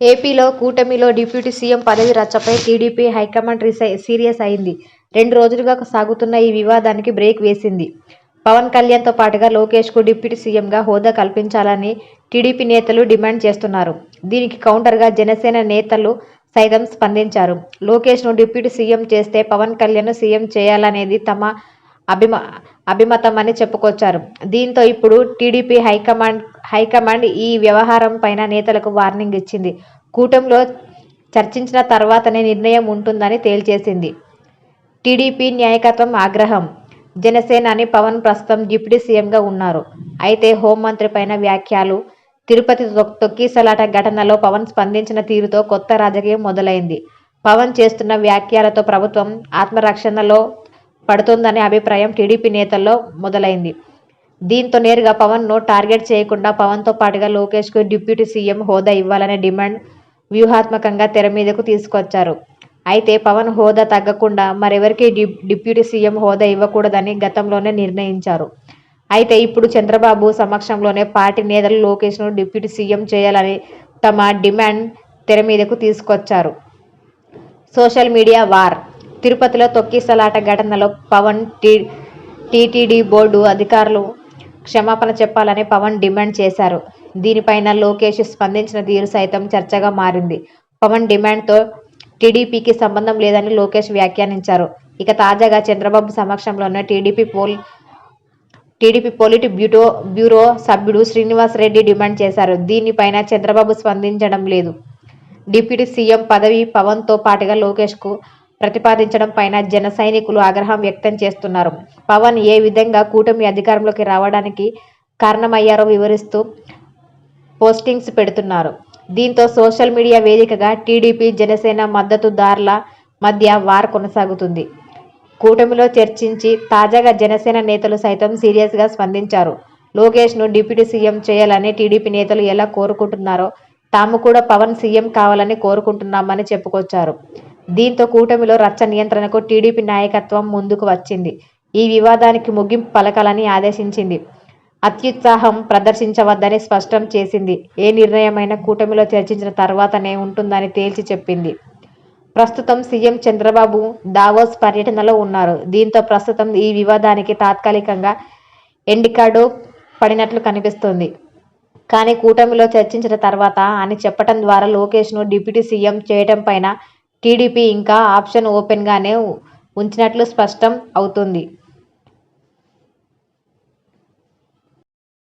ఏపీలో కూటమిలో deputy CM పదవి రచ్చపై టీడీపీ హైకమాండ్ సీరియస్ అయింది. 2 రోజులుగా సాగుతున్న ఈ వివాదానికి బ్రేక్ వేసింది. పవన్ కళ్యాణ్తో పాటుగా లోకేష్కు డిప్యూటీ సీఎంగా హోదా కల్పించాలని టీడీపీ నేతలు డిమాండ్ చేస్తున్నారు. దీనికి కౌంటర్గా జనసేన నేతలు సైతం స్పందించారు. లోకేష్ను డిప్యూటీ సీఎం చేస్తే పవన్ కళ్యాణ్ను సీఎం చేయాలనేది తమ అభిమతమని చెప్పుకొచ్చారు. దీంతో ఇప్పుడు టీడీపీ హైకమాండ్ ఈ వ్యవహారంపైన నేతలకు వార్నింగ్ ఇచ్చింది. కూటమిలో చర్చించిన తర్వాతనే నిర్ణయం ఉంటుందని తేల్చేసింది. టీడీపీ నాయకత్వం ఆగ్రహం. జనసేనాని పవన్ ప్రస్తుతం డిప్యూటీ సీఎంగా ఉన్నారు. అయితే హోంమంత్రి పైన వ్యాఖ్యలు, తిరుపతి తొక్కిసలాట ఘటనలో పవన్ స్పందించిన తీరుతో కొత్త రాజకీయం మొదలైంది. పవన్ చేస్తున్న వ్యాఖ్యలతో ప్రభుత్వం ఆత్మరక్షణలో పడుతోందనే అభిప్రాయం టీడీపీ నేతల్లో మొదలైంది. దీంతో నేరుగా పవన్ను టార్గెట్ చేయకుండా పవన్తో పాటుగా లోకేష్కు డిప్యూటీ సీఎం హోదా ఇవ్వాలనే డిమాండ్ వ్యూహాత్మకంగా తెర మీదకు తీసుకొచ్చారు. అయితే పవన్ హోదా తగ్గకుండా మరెవరికీ డిప్యూటీ సీఎం హోదా ఇవ్వకూడదని గతంలోనే నిర్ణయించారు. అయితే ఇప్పుడు చంద్రబాబు సమక్షంలోనే పార్టీ నేతలు లోకేష్ను డిప్యూటీ సీఎం చేయాలని తమ డిమాండ్ తెర మీదకు తీసుకొచ్చారు. Social media war. తిరుపతిలో తొక్కిసలాట ఘటనలో పవన్, టీటీడీ బోర్డు అధికారులు క్షమాపణ చెప్పాలని పవన్ డిమాండ్ చేశారు. దీనిపైన లోకేష్ స్పందించిన తీరు సైతం చర్చగా మారింది. పవన్ డిమాండ్తో టీడీపీకి సంబంధం లేదని లోకేష్ వ్యాఖ్యానించారు. ఇక తాజాగా చంద్రబాబు సమక్షంలోనే టీడీపీ పొలిట్ బ్యూరో సభ్యుడు శ్రీనివాస్ రెడ్డి డిమాండ్ చేశారు. దీనిపైన చంద్రబాబు స్పందించడం లేదు. డిప్యూటీ సీఎం పదవి పవన్తో పాటుగా లోకేష్కు ప్రతిపాదించడం పైన జన సైనికులు ఆగ్రహం వ్యక్తం చేస్తున్నారు. పవన్ ఏ విధంగా కూటమి అధికారంలోకి రావడానికి కారణమయ్యారో వివరిస్తూ పోస్టింగ్స్ పెడుతున్నారు. దీంతో సోషల్ మీడియా వేదికగా టీడీపీ, జనసేన మద్దతుదార్ల మధ్య వార్ కొనసాగుతుంది. కూటమిలో చర్చించి తాజాగా జనసేన నేతలు సైతం సీరియస్గా స్పందించారు. లోకేష్ను డిప్యూటీ సీఎం చేయాలని టీడీపీ నేతలు ఎలా కోరుకుంటున్నారో తాము కూడా పవన్ సీఎం కావాలని కోరుకుంటున్నామని చెప్పుకొచ్చారు. దీంతో కూటమిలో రచ్చ నియంత్రణకు టీడీపీ నాయకత్వం ముందుకు వచ్చింది. ఈ వివాదానికి ముగింపు పలకాలని ఆదేశించింది. అత్యుత్సాహం ప్రదర్శించవద్దని స్పష్టం చేసింది. ఏ నిర్ణయమైనా కూటమిలో చర్చించిన తర్వాతనే ఉంటుందని తేల్చి చెప్పింది. ప్రస్తుతం సీఎం చంద్రబాబు దావోస్ పర్యటనలో ఉన్నారు. దీంతో ప్రస్తుతం ఈ వివాదానికి తాత్కాలికంగా ఎండ్ కార్డు పడినట్లు కనిపిస్తోంది. కానీ కూటమిలో చర్చించిన తర్వాత అని చెప్పటం ద్వారా లోకేష్ను డిప్యూటీ సీఎం చేయటం పైన టీడీపీ ఇంకా ఆప్షన్ ఓపెన్గానే ఉంచినట్లు స్పష్టం అవుతోంది.